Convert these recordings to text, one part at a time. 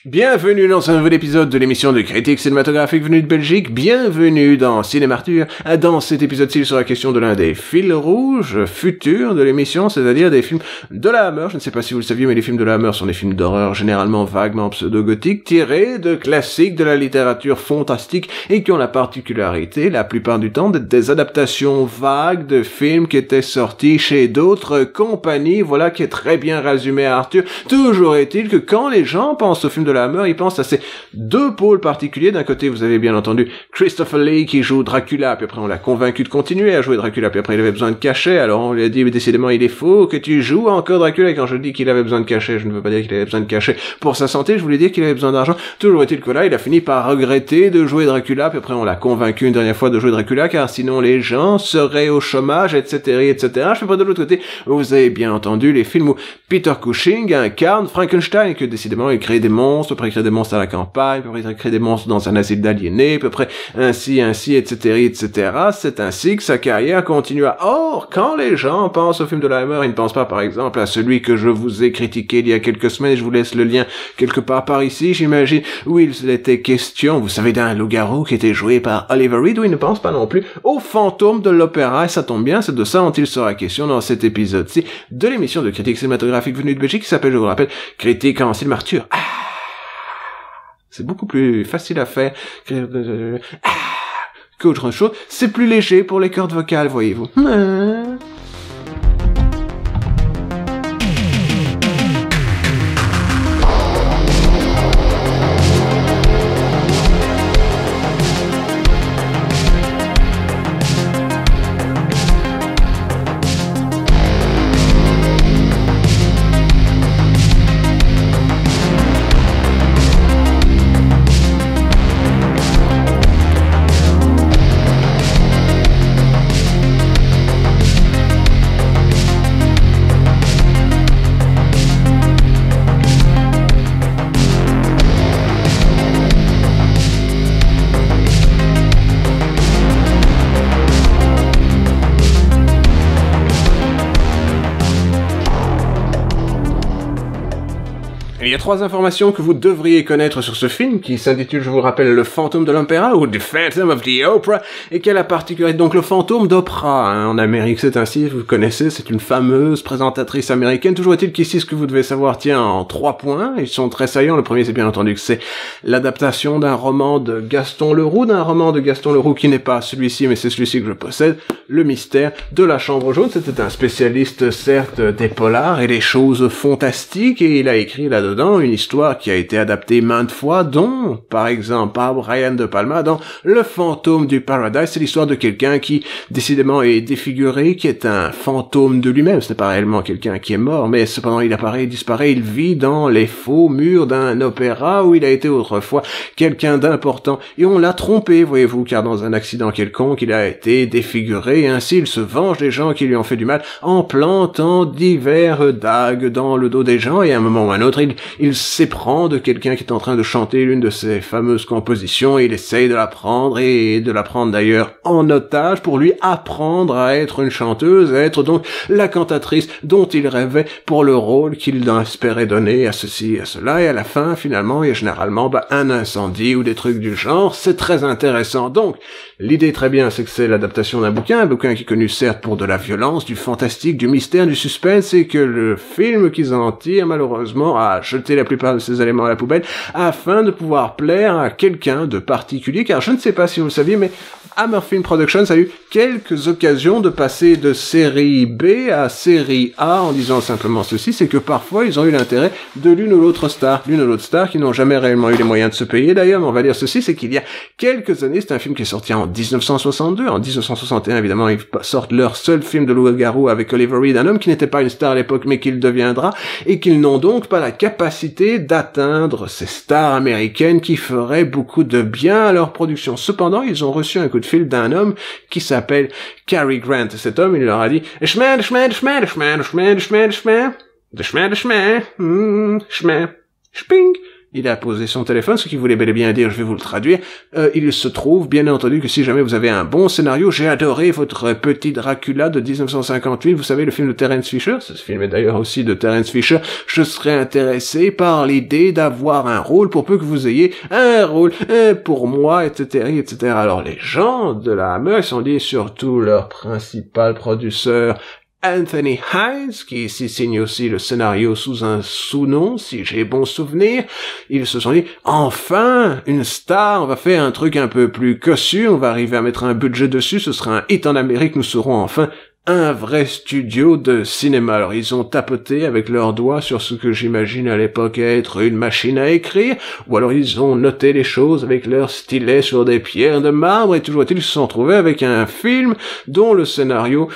Bienvenue dans un nouvel épisode de l'émission de critique cinématographique venue de Belgique. Bienvenue dans Cinémartyr. Dans cet épisode-ci, il sera question de l'un des fils rouges futurs de l'émission, c'est-à-dire des films de la Hammer. Je ne sais pas si vous le saviez, mais les films de la Hammer sont des films d'horreur généralement vaguement pseudo-gothiques, tirés de classiques de la littérature fantastique et qui ont la particularité, la plupart du temps, d'être des adaptations vagues de films qui étaient sortis chez d'autres compagnies. Voilà qui est très bien résumé à Arthur. Toujours est-il que quand les gens pensent aux films de la Hammer, ils pensent à ces deux pôles particuliers. D'un côté, vous avez bien entendu Christopher Lee qui joue Dracula, puis après on l'a convaincu de continuer à jouer Dracula, puis après il avait besoin de cachet, alors on lui a dit, mais décidément il est faux que tu joues encore Dracula, et quand je dis qu'il avait besoin de cachet, je ne veux pas dire qu'il avait besoin de cachet pour sa santé, je voulais dire qu'il avait besoin d'argent. Toujours est-il que là, il a fini par regretter de jouer Dracula, puis après on l'a convaincu une dernière fois de jouer Dracula, car sinon les gens seraient au chômage, etc., etc. Je fais pas de l'autre côté, vous avez bien entendu les films où Peter Cushing incarne Frankenstein, et que décidément il crée des monstres, à peu près créer des monstres à la campagne, à peu près créer des monstres dans un asile d'aliénés, à peu près ainsi, etc., etc. C'est ainsi que sa carrière continua. Or, quand les gens pensent au film de la Hammer, ils ne pensent pas, par exemple, à celui que je vous ai critiqué il y a quelques semaines, je vous laisse le lien quelque part par ici, j'imagine, où il était question, vous savez, d'un loup-garou qui était joué par Oliver Reed, où il ne pense pas non plus au fantôme de l'opéra, et ça tombe bien, c'est de ça dont il sera question dans cet épisode-ci de l'émission de critique cinématographique venue de Belgique, qui s'appelle, je vous rappelle, Critique en Cinémartyr. C'est beaucoup plus facile à faire qu'autre chose. C'est plus léger pour les cordes vocales, voyez-vous. Il y a 3 informations que vous devriez connaître sur ce film, qui s'intitule, je vous rappelle, Le Fantôme de l'Opéra, ou The Phantom of the Opera, et qui a la particularité, donc le fantôme d'opéra, en Amérique, c'est ainsi, vous connaissez, c'est une fameuse présentatrice américaine. Toujours est-il qu'ici, ce que vous devez savoir tient en 3 points, ils sont très saillants. Le premier, c'est bien entendu que c'est l'adaptation d'un roman de Gaston Leroux, qui n'est pas celui-ci, mais c'est celui-ci que je possède, Le Mystère de la Chambre Jaune. C'était un spécialiste, certes, des polars et des choses fantastiques, et il a écrit là-dedans une histoire qui a été adaptée maintes fois, dont, par exemple, par Brian De Palma dans Le Fantôme du Paradise. C'est l'histoire de quelqu'un qui, décidément, est défiguré, qui est un fantôme de lui-même. Ce n'est pas réellement quelqu'un qui est mort, mais cependant il apparaît, il disparaît, il vit dans les faux murs d'un opéra où il a été autrefois quelqu'un d'important, et on l'a trompé, voyez-vous, car dans un accident quelconque, il a été défiguré, et ainsi il se venge des gens qui lui ont fait du mal en plantant divers dagues dans le dos des gens, et à un moment ou à un autre, il s'éprend de quelqu'un qui est en train de chanter l'une de ses fameuses compositions, et il essaye de la prendre, et de la prendre d'ailleurs en otage pour lui apprendre à être une chanteuse, à être donc la cantatrice dont il rêvait pour le rôle qu'il espérait donner à ceci et à cela, et à la fin, finalement, il y a généralement un incendie ou des trucs du genre. C'est très intéressant. Donc, l'idée très bien, c'est que c'est l'adaptation d'un bouquin qui est connu certes pour de la violence, du fantastique, du mystère, du suspense, et que le film qu'ils en tirent, malheureusement, a jeté la plupart de ces éléments à la poubelle afin de pouvoir plaire à quelqu'un de particulier, car je ne sais pas si vous le saviez, mais Hammer Film Productions a eu quelques occasions de passer de série B à série A en disant simplement ceci, c'est que parfois ils ont eu l'intérêt de l'une ou l'autre star qui n'ont jamais réellement eu les moyens de se payer d'ailleurs, mais on va dire ceci, c'est qu'il y a quelques années, c'est un film qui est sorti en 1962, en 1961 évidemment, ils sortent leur seul film de loup-garou avec Oliver Reed, un homme qui n'était pas une star à l'époque mais qui le deviendra, et qu'ils n'ont donc pas la capacité d'atteindre ces stars américaines qui feraient beaucoup de bien à leur production. Cependant, ils ont reçu un coup de fil d'un homme qui s'appelle Cary Grant. Cet homme, il leur a dit il a posé son téléphone, ce qui voulait bel et bien dire, je vais vous le traduire, il se trouve, bien entendu, que si jamais vous avez un bon scénario, j'ai adoré votre petit Dracula de 1958, vous savez, le film de Terence Fisher, ce film est d'ailleurs aussi de Terence Fisher, je serais intéressé par l'idée d'avoir un rôle, pour peu que vous ayez un rôle, pour moi, etc., etc. Alors, les gens de la Hammer, ils sont dit, surtout leur principal producteur, Anthony Hines, qui ici signe aussi le scénario sous un sous-nom, si j'ai bon souvenir, ils se sont dit, enfin, une star, on va faire un truc un peu plus cossu, on va arriver à mettre un budget dessus, ce sera un hit en Amérique, nous serons enfin un vrai studio de cinéma. Alors ils ont tapoté avec leurs doigts sur ce que j'imagine à l'époque être une machine à écrire, ou alors ils ont noté les choses avec leur stylet sur des pierres de marbre, et toujours est-il qu'ils se sont trouvés avec un film dont le scénario,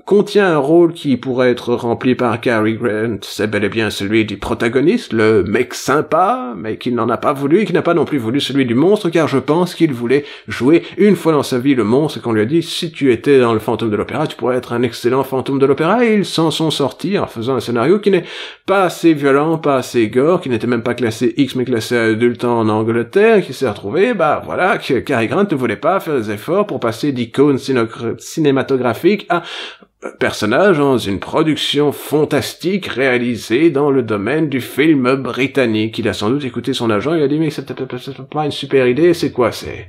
contient un rôle qui pourrait être rempli par Cary Grant, c'est bel et bien celui du protagoniste, le mec sympa, mais qui n'en a pas voulu, et qui n'a pas non plus voulu celui du monstre, car je pense qu'il voulait jouer une fois dans sa vie le monstre, et qu'on lui a dit, si tu étais dans le Fantôme de l'Opéra, tu pourrais être un excellent fantôme de l'opéra, et ils s'en sont sortis en faisant un scénario qui n'est pas assez violent, pas assez gore, qui n'était même pas classé X, mais classé adulte en Angleterre, qui s'est retrouvé, voilà, que Cary Grant ne voulait pas faire des efforts pour passer d'icône cinématographique à personnage dans une production fantastique réalisée dans le domaine du film britannique. Il a sans doute écouté son agent, il a dit, mais c'est peut-être pas une super idée, c'est quoi, c'est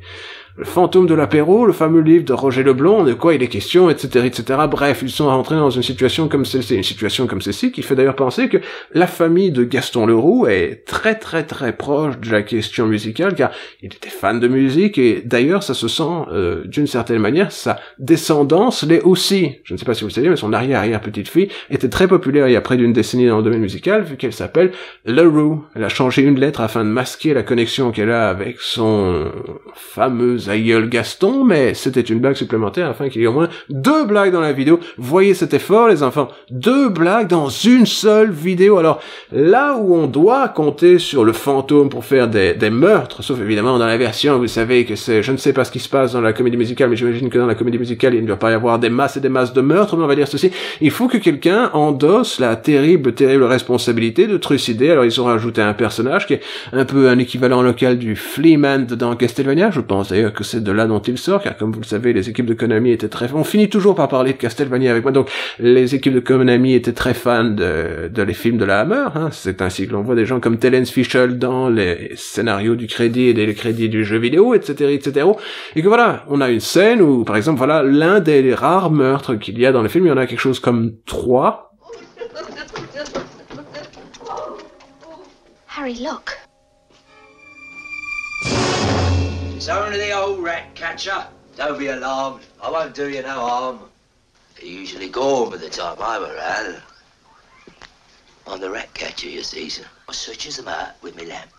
le Fantôme de l'apéro, le fameux livre de Roger Leblond, de quoi il est question, etc., etc. Bref, ils sont rentrés dans une situation comme celle-ci. Une situation comme celle-ci qui fait d'ailleurs penser que la famille de Gaston Leroux est très très très proche de la question musicale, car il était fan de musique, et d'ailleurs, ça se sent, d'une certaine manière, sa descendance l'est aussi. Je ne sais pas si vous le savez, mais son arrière-petite-fille était très populaire il y a près d'une décennie dans le domaine musical, vu qu'elle s'appelle Leroux. Elle a changé une lettre afin de masquer la connexion qu'elle a avec son fameux aïeul Gaston, mais c'était une blague supplémentaire afin qu'il y ait au moins 2 blagues dans la vidéo. Voyez cet effort, les enfants. 2 blagues dans une seule vidéo. Alors, là où on doit compter sur le fantôme pour faire des meurtres, sauf évidemment dans la version, vous savez que c'est, je ne sais pas ce qui se passe dans la comédie musicale, mais j'imagine que dans la comédie musicale, il ne doit pas y avoir des masses et des masses de meurtres, mais on va dire ceci. Il faut que quelqu'un endosse la terrible responsabilité de trucider. Alors, ils ont rajouté un personnage qui est un peu un équivalent local du Fleaman dans Castlevania. Je pense d'ailleurs que c'est de là dont il sort, car comme vous le savez, les équipes de Konami étaient très... On finit toujours par parler de Castlevania avec moi, donc les équipes de Konami étaient très fans de les films de la Hammer, hein. C'est ainsi que l'on voit des gens comme Terence Fisher dans les scénarios du crédit et les crédits du jeu vidéo, etc., etc. Et que voilà, on a une scène où, par exemple, voilà, l'un des rares meurtres qu'il y a dans le film, il y en a quelque chose comme 3. Harry, look. It's only the old rat catcher. Don't be alarmed. I won't do you no harm. They usually go on by the time I'm around. I'm the rat catcher, you see, so I searches them out with my lamp.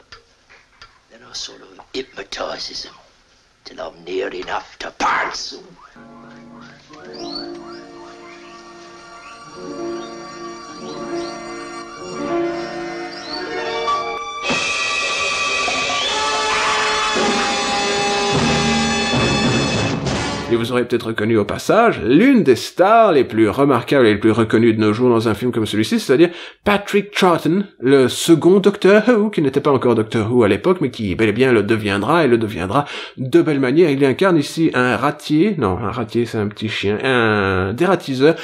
Then I sort of hypnotises them till I'm near enough to pounce them. Et vous aurez peut-être reconnu au passage l'une des stars les plus remarquables et les plus reconnues de nos jours dans un film comme celui-ci, c'est-à-dire Patrick Troughton, le second Doctor Who, qui n'était pas encore Doctor Who à l'époque, mais qui bel et bien le deviendra, et le deviendra de belle manière. Il incarne ici un ratier c'est un petit chien, un dératiseur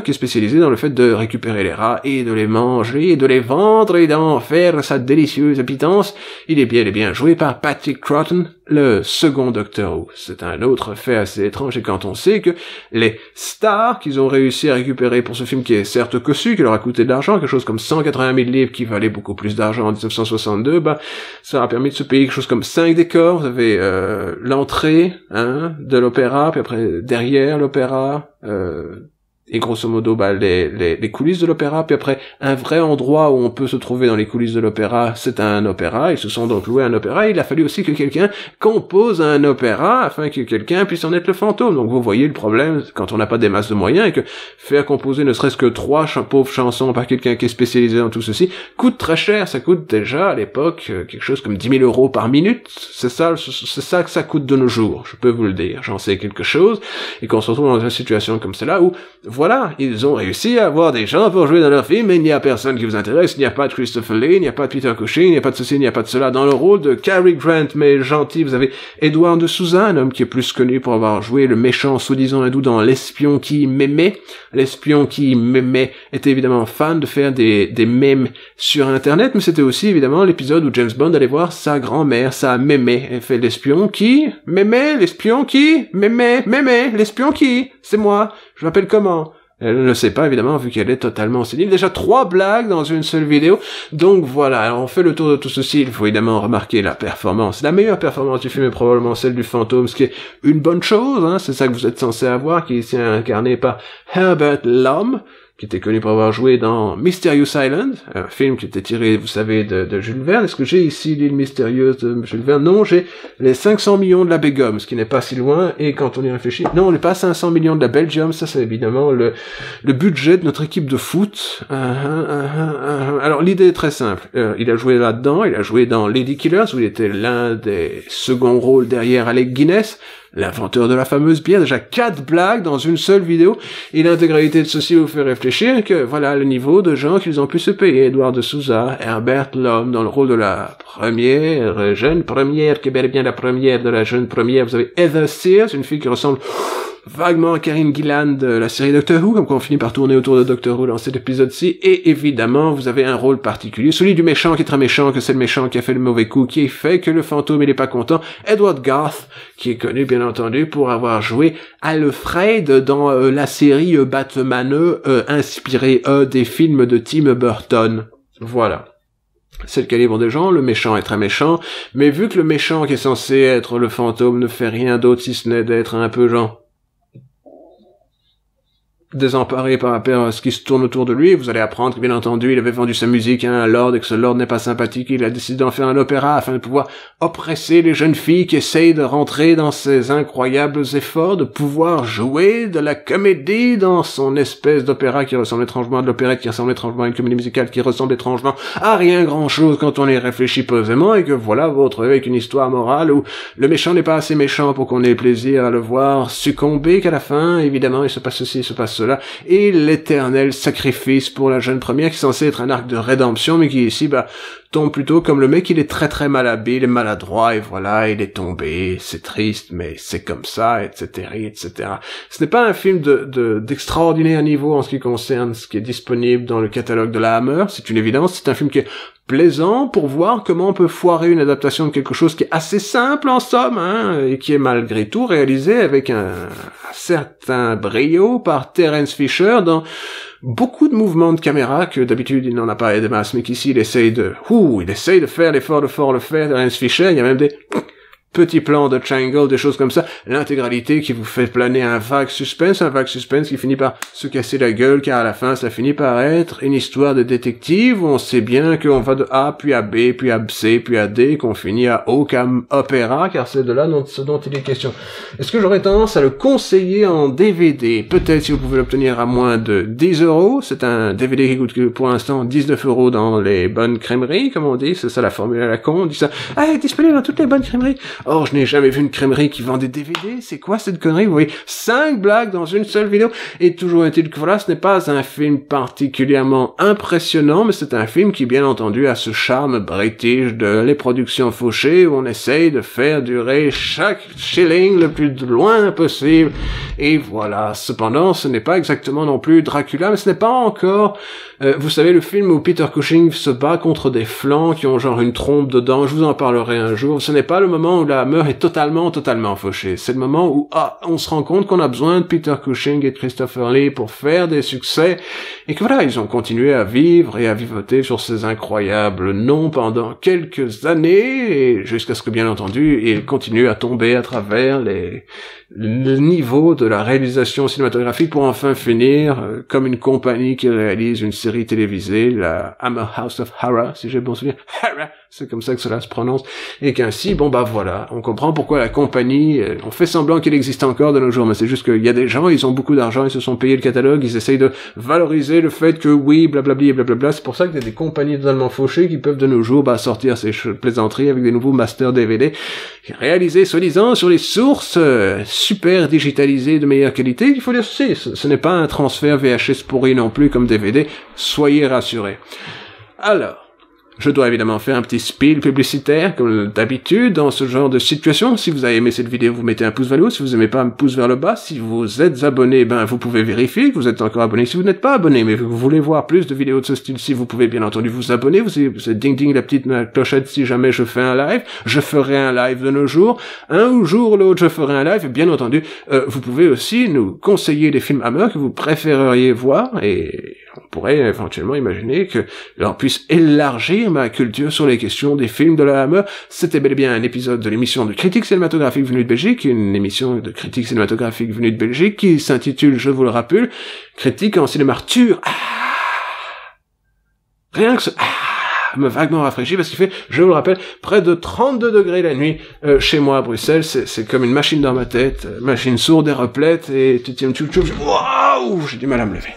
qui est spécialisé dans le fait de récupérer les rats et de les manger et de les vendre et d'en faire sa délicieuse pitance. Il est bien joué par Patrick Troughton, le second Doctor Who. C'est un autre fait assez étrange, et quand on sait que les stars qu'ils ont réussi à récupérer pour ce film, qui est certes cossu, qui leur a coûté de l'argent, quelque chose comme 180 000 livres, qui valait beaucoup plus d'argent en 1962, ça a permis de se payer quelque chose comme 5 décors. Vous avez l'entrée de l'opéra, puis après derrière l'opéra, et grosso modo les coulisses de l'opéra, puis après un vrai endroit où on peut se trouver dans les coulisses de l'opéra, c'est un opéra. Ils se sont donc loués un opéra, et il a fallu aussi que quelqu'un compose un opéra afin que quelqu'un puisse en être le fantôme. Donc vous voyez le problème quand on n'a pas des masses de moyens, et que faire composer ne serait-ce que 3 pauvres chansons par quelqu'un qui est spécialisé dans tout ceci coûte très cher. Ça coûte déjà à l'époque quelque chose comme 10 000 € par minute. C'est ça que ça coûte de nos jours, je peux vous le dire, j'en sais quelque chose. Et qu'on se retrouve dans une situation comme celle-là où voilà, ils ont réussi à avoir des gens pour jouer dans leur film, mais il n'y a personne qui vous intéresse, il n'y a pas de Christopher Lee, il n'y a pas de Peter Cushing, il n'y a pas de ceci, il n'y a pas de cela. Dans le rôle de Cary Grant, mais gentil, vous avez Edward de Souza, un homme qui est plus connu pour avoir joué le méchant soi-disant hindou dans L'espion qui m'aimait. L'espion qui m'aimait était évidemment fan de faire des mèmes sur Internet, mais c'était aussi évidemment l'épisode où James Bond allait voir sa grand-mère, sa mémé. Elle fait l'espion qui m'aimait, l'espion qui m'aimait, l'espion qui, c'est moi, je m'appelle comment? Elle ne sait pas, évidemment, vu qu'elle est totalement sénile. Déjà 3 blagues dans une seule vidéo. Donc voilà, alors on fait le tour de tout ceci. Il faut évidemment remarquer la performance. La meilleure performance du film est probablement celle du fantôme, ce qui est une bonne chose, hein. C'est ça que vous êtes censé avoir, qui est ici incarné par Herbert Lom, qui était connu pour avoir joué dans Mysterious Island, un film qui était tiré, vous savez, de Jules Verne. Est-ce que j'ai ici l'île mystérieuse de Jules Verne? Non, j'ai les 500 millions de la Begum, ce qui n'est pas si loin, et quand on y réfléchit, non, on n'est pas à 500 millions de la Belgium, ça c'est évidemment le budget de notre équipe de foot. Alors l'idée est très simple, il a joué là-dedans, il a joué dans Lady Killers, où il était l'un des seconds rôles derrière Alec Guinness, l'inventeur de la fameuse bière. Déjà 4 blagues dans une seule vidéo, et l'intégralité de ceci vous fait réfléchir que voilà le niveau de gens qu'ils ont pu se payer. Edward de Souza, Herbert Lom dans le rôle de la jeune première, qui est bel et bien la première de la jeune première. Vous avez Heather Sears, une fille qui ressemble vaguement à Karen Gillan de la série Doctor Who, comme quand on finit par tourner autour de Doctor Who dans cet épisode-ci, et évidemment, vous avez un rôle particulier, celui du méchant qui est très méchant, que c'est le méchant qui a fait le mauvais coup, qui fait que le fantôme, il est pas content, Edward Garth, qui est connu, bien entendu, pour avoir joué Alfred dans la série Batman, inspirée des films de Tim Burton. Voilà. C'est le calibre des gens, le méchant est très méchant, mais vu que le méchant qui est censé être le fantôme ne fait rien d'autre si ce n'est d'être un peu genre désemparé par rapport à ce qui se tourne autour de lui, vous allez apprendre que bien entendu il avait vendu sa musique à un lord et que ce lord n'est pas sympathique, il a décidé d'en faire un opéra afin de pouvoir oppresser les jeunes filles qui essayent de rentrer dans ces incroyables efforts de pouvoir jouer de la comédie dans son espèce d'opéra qui ressemble étrangement à de l'opérette, qui ressemble étrangement à une comédie musicale, qui ressemble étrangement à rien grand chose quand on y réfléchit posément, et que voilà vous retrouvez avec une histoire morale où le méchant n'est pas assez méchant pour qu'on ait plaisir à le voir succomber, qu'à la fin évidemment il se passe ceci, il se passe cela, et l'éternel sacrifice pour la jeune première qui est censé être un arc de rédemption, mais qui ici tombe plutôt comme le mec, il est très très malhabile et maladroit, et voilà, il est tombé, c'est triste, mais c'est comme ça, etc., etc. Ce n'est pas un film d'extraordinaire niveau en ce qui concerne ce qui est disponible dans le catalogue de la Hammer, c'est une évidence, c'est un film qui est plaisant pour voir comment on peut foirer une adaptation de quelque chose qui est assez simple en somme, hein, et qui est malgré tout réalisé avec un certain brio par Terence Fisher dans beaucoup de mouvements de caméra que d'habitude il n'en a pas des masses, mais qu'ici il essaye de faire l'effort de fort le faire, Terence Fisher. Il y a même des petits plans de triangle, des choses comme ça, l'intégralité qui vous fait planer un vague suspense qui finit par se casser la gueule, car à la fin ça finit par être une histoire de détective où on sait bien qu'on va de A puis à B puis à C puis à D, qu'on finit à Occam Opera, car c'est de là ce dont il est question. Est-ce que j'aurais tendance à le conseiller en DVD? Peut-être si vous pouvez l'obtenir à moins de 10€. C'est un DVD qui coûte pour l'instant 19€ dans les bonnes crèmeries, comme on dit, c'est ça la formule à la con, on dit ça, disponible dans toutes les bonnes crèmeries. Or, je n'ai jamais vu une crèmerie qui vend des DVD. C'est quoi cette connerie? Vous voyez, 5 blagues dans une seule vidéo. Et toujours est-il que voilà, ce n'est pas un film particulièrement impressionnant, mais c'est un film qui, bien entendu, a ce charme british de les productions fauchées où on essaye de faire durer chaque shilling le plus loin possible. Et voilà. Cependant, ce n'est pas exactement non plus Dracula, mais ce n'est pas encore, vous savez, le film où Peter Cushing se bat contre des flancs qui ont genre une trompe dedans. Je vous en parlerai un jour. Ce n'est pas le moment où la Hammer est totalement fauchée. C'est le moment où, on se rend compte qu'on a besoin de Peter Cushing et de Christopher Lee pour faire des succès, et que voilà, ils ont continué à vivre et à vivoter sur ces incroyables noms pendant quelques années, et jusqu'à ce que, bien entendu, ils continuent à tomber à travers le niveau de la réalisation cinématographique pour enfin finir comme une compagnie qui réalise une série série télévisée, la Hammer House of Horror, si j'ai bon souvenir. Horror, c'est comme ça que cela se prononce. Et qu'ainsi, bon bah voilà, on comprend pourquoi la compagnie, on fait semblant qu'elle existe encore de nos jours, mais c'est juste qu'il y a des gens, ils ont beaucoup d'argent, ils se sont payés le catalogue, ils essayent de valoriser le fait que oui, blablabli et blablabla. C'est pour ça qu'il y a des compagnies totalement fauchées qui peuvent de nos jours sortir ces plaisanteries avec des nouveaux masters DVD réalisés soi-disant sur les sources super digitalisées de meilleure qualité. Il faut dire ceci, ce n'est pas un transfert VHS pourri non plus comme DVD, soyez rassurés. Alors, je dois évidemment faire un petit spiel publicitaire, comme d'habitude, dans ce genre de situation. Si vous avez aimé cette vidéo, vous mettez un pouce vers le haut. Si vous aimez pas, un pouce vers le bas. Si vous êtes abonné, vous pouvez vérifier que vous êtes encore abonné. Si vous n'êtes pas abonné, mais que vous voulez voir plus de vidéos de ce style-ci, vous pouvez bien entendu vous abonner. Vous êtes ding-ding la petite clochette si jamais je fais un live. Je ferai un live de nos jours. Un jour ou l'autre, je ferai un live. Et bien entendu, vous pouvez aussi nous conseiller des films Hammer que vous préféreriez voir. Et on pourrait éventuellement imaginer que l'on puisse élargir ma culture sur les questions des films de la Hammer. C'était bel et bien un épisode de l'émission de critique cinématographique venue de Belgique, une émission de critique cinématographique venue de Belgique qui s'intitule, je vous le rappelle, Critique en cinéma Arthur. Rien que ce me vaguement rafraîchi parce qu'il fait, je vous le rappelle, près de 32 degrés la nuit chez moi à Bruxelles. C'est comme une machine dans ma tête, machine sourde et replète, et tu tiens waouh, j'ai du mal à me lever.